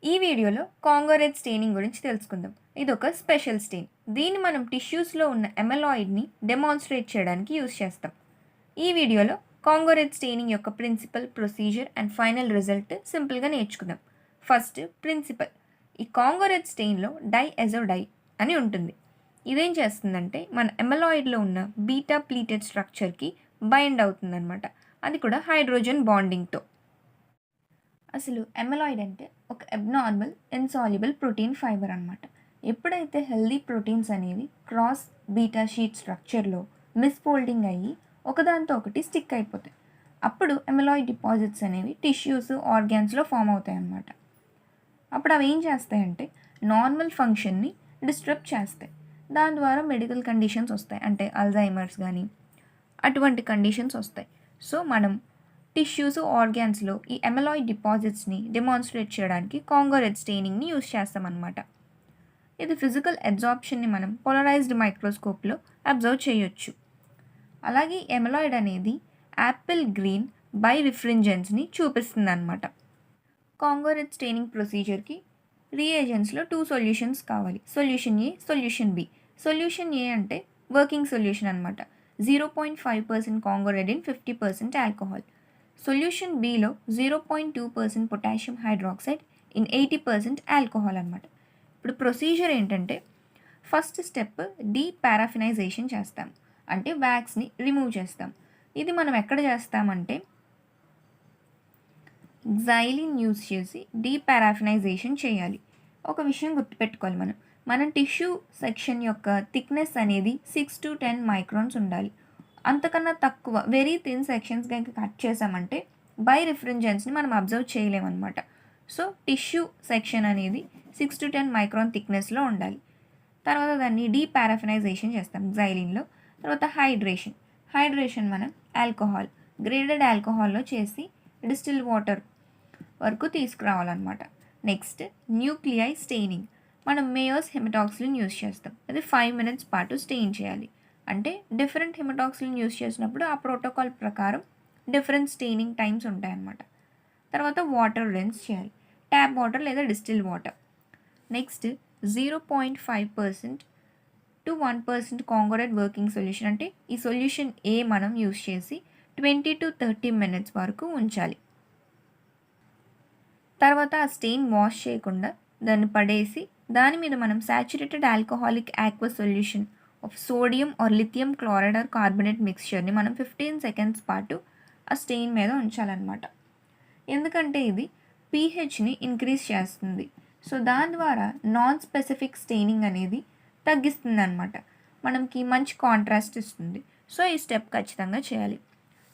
ఈ వీడియోలో Congo red staining గురించి తెలుసుకుందాం. ఇదొక స్పెషల్ స్టెయిన్. దీన్ని మనం టిష్యూస్లో ఉన్న ఎమెలాయిడ్ని డెమాన్స్ట్రేట్ చేయడానికి యూజ్ చేస్తాం. ఈ వీడియోలో కాంగోరెడ్ స్టెయినింగ్ యొక్క principle, procedure and final result సింపుల్గా నేర్చుకుందాం. First principle. ఈ కాంగోరెడ్ స్టెయిన్లో డైఎజోడై అని ఉంటుంది. ఇదేం చేస్తుందంటే మన ఎమెలాయిడ్లో ఉన్న బీటా ప్లీటెడ్ స్ట్రక్చర్కి బైండ్ అవుతుందన్నమాట. అది కూడా హైడ్రోజన్ బాండింగ్తో. అసలు ఎమెలాయిడ్ అంటే ఒక అబ్నార్మల్ ఇన్సాల్యుబుల్ ప్రోటీన్ ఫైబర్ అనమాట. ఎప్పుడైతే హెల్దీ ప్రోటీన్స్ అనేవి క్రాస్ బీటా షీట్ స్ట్రక్చర్లో మిస్ఫోల్డింగ్ అయ్యి ఒకదాంతో ఒకటి స్టిక్ అయిపోతాయి, అప్పుడు ఎమెలాయిడ్ డిపాజిట్స్ అనేవి టిష్యూస్, ఆర్గాన్స్లో ఫామ్ అవుతాయి అన్నమాట. అప్పుడు అవి ఏం చేస్తాయంటే నార్మల్ ఫంక్షన్ని డిస్టర్బ్ చేస్తాయి. దాని ద్వారా మెడికల్ కండిషన్స్ వస్తాయి, అంటే అల్జైమర్స్ కానీ అటువంటి కండిషన్స్ వస్తాయి. సో మనం టిష్యూస్, ఆర్గాన్స్లో ఈ ఎమెలాయిడ్ డిపాజిట్స్ని డెమాన్స్ట్రేట్ చేయడానికి కాంగోరెడ్ స్టెయినింగ్ని యూజ్ చేస్తామన్నమాట. ఇది ఫిజికల్ అబ్జార్ప్షన్ని మనం పోలరైజ్డ్ మైక్రోస్కోప్లో అబ్జర్వ్ చేయొచ్చు. అలాగే ఎమెలాయిడ్ అనేది యాపిల్ గ్రీన్ బై రిఫ్రింజెన్స్ని చూపిస్తుంది అనమాట. కాంగోరెడ్ స్టెయినింగ్ ప్రొసీజర్కి రియేజెంట్స్లో 2 సొల్యూషన్స్ కావాలి. సొల్యూషన్ ఏ, సొల్యూషన్ బి. సొల్యూషన్ ఏ అంటే వర్కింగ్ సొల్యూషన్ అనమాట. 0.5% కాంగోరెడిన్, 50% alcohol. Solution below 0.2% potassium hydroxide in 80% alcohol అనమాట. ఇప్పుడు ప్రొసీజర్ ఏంటంటే ఫస్ట్ స్టెప్ డీపారాఫినైజేషన్ చేస్తాం, అంటే వ్యాక్స్ని రిమూవ్ చేస్తాం. ఇది మనం ఎక్కడ చేస్తామంటే జైలిన్ యూజ్ చేసి డీపారాఫినైజేషన్ చేయాలి. ఒక విషయం గుర్తుపెట్టుకోవాలి, మన టిష్యూ సెక్షన్ యొక్క థిక్నెస్ అనేది 6 to 10 మైక్రాన్స్ ఉండాలి. అంతకన్నా తక్కువ వెరీ థిన్ సెక్షన్స్ కనుక కట్ చేసామంటే బై రిఫ్రింజెన్స్ని మనం అబ్జర్వ్ చేయలేమన్నమాట. సో టిష్యూ సెక్షన్ అనేది 6 to 10 మైక్రాన్ థిక్నెస్లో ఉండాలి. తర్వాత దాన్ని డీపారాఫినైజేషన్ చేస్తాం జైలిన్లో. తర్వాత హైడ్రేషన్ మనం ఆల్కహాల్, గ్రేడెడ్ ఆల్కహాల్లో చేసి డిస్టిల్ వాటర్ వరకు తీసుకురావాలన్నమాట. Next nuclei staining. మనం మేయర్స్ హెమటాక్సిలిన్ యూజ్ చేస్తాం. అది 5 minutes పాటు స్టెయిన్ చేయాలి. అంటే డిఫరెంట్ హెమటాక్సిలిన్ యూజ్ చేసినప్పుడు ఆ ప్రోటోకాల్ ప్రకారం డిఫరెంట్ స్టెయినింగ్ టైమ్స్ ఉంటాయన్నమాట. తర్వాత వాటర్ రిన్స్ చేయాలి, ట్యాప్ వాటర్ లేదా distil water. Next 0.5% to 1% Congo red working solution, అంటే ఈ సొల్యూషన్ ఏ మనం యూజ్ చేసి 20 to 30 minutes వరకు ఉంచాలి. తర్వాత ఆ స్టెయిన్ వాష్ చేయకుండా దాన్ని పడేసి దాని మీద మనం saturated alcoholic aqueous solution of sodium or lithium chloride or carbonate మిక్స్చర్ని మనం 15 seconds పాటు ఆ స్టెయిన్ మీద ఉంచాలన్నమాట. ఎందుకంటే ఇది పీహెచ్ని ఇంక్రీజ్ చేస్తుంది. సో దాని ద్వారా నాన్ స్పెసిఫిక్ స్టెయినింగ్ అనేది తగ్గిస్తుంది అనమాట. మనకి మంచి కాంట్రాస్ట్ ఇస్తుంది. సో ఈ స్టెప్ ఖచ్చితంగా చేయాలి.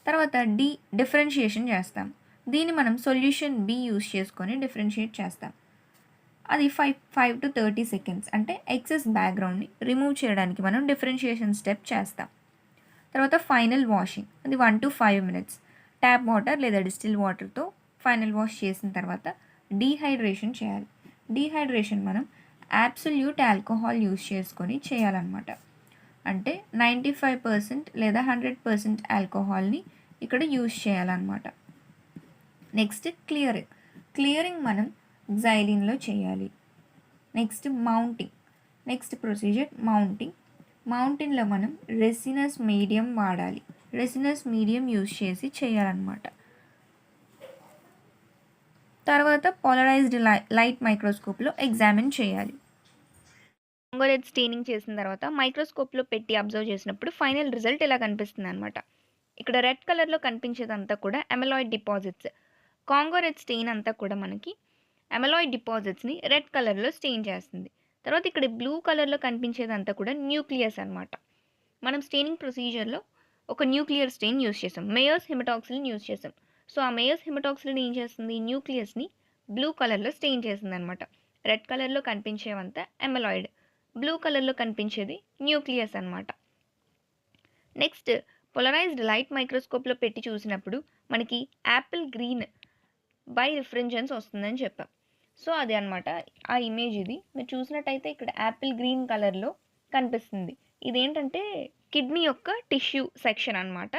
తర్వాత డిఫరెన్షియేషన్ చేస్తాం. దీన్ని మనం సొల్యూషన్ బి యూజ్ చేసుకొని డిఫరెన్షియేట్ చేస్తాం. అది 5 to 30 seconds, అంటే ఎక్సెస్ బ్యాక్గ్రౌండ్ని రిమూవ్ చేయడానికి మనం డిఫరెన్షియేషన్ స్టెప్ చేస్తాం. తర్వాత ఫైనల్ వాషింగ్, అది 1 to 5 minutes ట్యాప్ వాటర్ లేదా డిస్టిల్ వాటర్తో ఫైనల్ వాష్ చేసిన తర్వాత డీహైడ్రేషన్ చేయాలి. డీహైడ్రేషన్ మనం అబ్సల్యూట్ ఆల్కహాల్ యూజ్ చేసుకొని చేయాలన్నమాట. అంటే 95% లేదా 100% ఆల్కహాల్ని ఇక్కడ యూజ్ చేయాలన్నమాట. నెక్స్ట్ క్లియరింగ్ మనం జైలిన్లో చేయాలి. నెక్స్ట్ నెక్స్ట్ ప్రొసీజర్ మౌంటింగ్లో మనం రెసినస్ మీడియం వాడాలి. రెసినస్ మీడియం యూజ్ చేసి చేయాలన్నమాట. తర్వాత పోలరైజ్డ్ లైట్ మైక్రోస్కోప్లో ఎగ్జామిన్ చేయాలి. కాంగోరెడ్ స్టెయినింగ్ చేసిన తర్వాత మైక్రోస్కోప్లో పెట్టి అబ్జర్వ్ చేసినప్పుడు ఫైనల్ రిజల్ట్ ఇలా కనిపిస్తుంది అనమాట. ఇక్కడ రెడ్ కలర్లో కనిపించేదంతా కూడా ఎమెలాయిడ్ డిపాజిట్స్. కాంగోరెడ్ స్టెయిన్ అంతా కూడా మనకి ఎమెలాయిడ్ డిపాజిట్స్ని రెడ్ కలర్లో స్టెయిన్ చేస్తుంది. తర్వాత ఇక్కడ బ్లూ కలర్లో కనిపించేదంతా కూడా న్యూక్లియస్ అనమాట. మనం స్టెయినింగ్ ప్రొసీజర్లో ఒక న్యూక్లియర్ స్టెయిన్ యూజ్ చేసాం, మేయర్స్ హెమటాక్సిలిన్ యూజ్ చేసాం. సో ఆ మేయర్స్ హెమటాక్సిలిన్ ఏం చేస్తుంది, న్యూక్లియస్ని బ్లూ కలర్లో స్టెయిన్ చేస్తుంది అనమాట. రెడ్ కలర్లో కనిపించేవంతా ఎమెలాయిడ్, బ్లూ కలర్లో కనిపించేది న్యూక్లియస్ అనమాట. నెక్స్ట్ పోలరైజ్డ్ లైట్ మైక్రోస్కోప్లో పెట్టి చూసినప్పుడు మనకి యాపిల్ గ్రీన్ బై రిఫ్రింజెన్స్ వస్తుందని చెప్పాం. సో అది అనమాట ఆ ఇమేజ్. ఇది మీరు చూసినట్టయితే ఇక్కడ యాపిల్ గ్రీన్ కలర్లో కనిపిస్తుంది. ఇదేంటంటే కిడ్నీ యొక్క టిష్యూ సెక్షన్ అనమాట.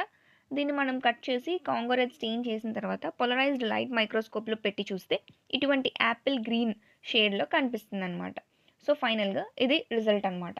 దీన్ని మనం కట్ చేసి కాంగో రెడ్ స్టెయిన్ చేసిన తర్వాత పోలరైజ్డ్ లైట్ మైక్రోస్కోప్లో పెట్టి చూస్తే ఇటువంటి యాపిల్ గ్రీన్ షేడ్లో కనిపిస్తుందన్నమాట. సో ఫైనల్గా ఇది రిజల్ట్ అనమాట.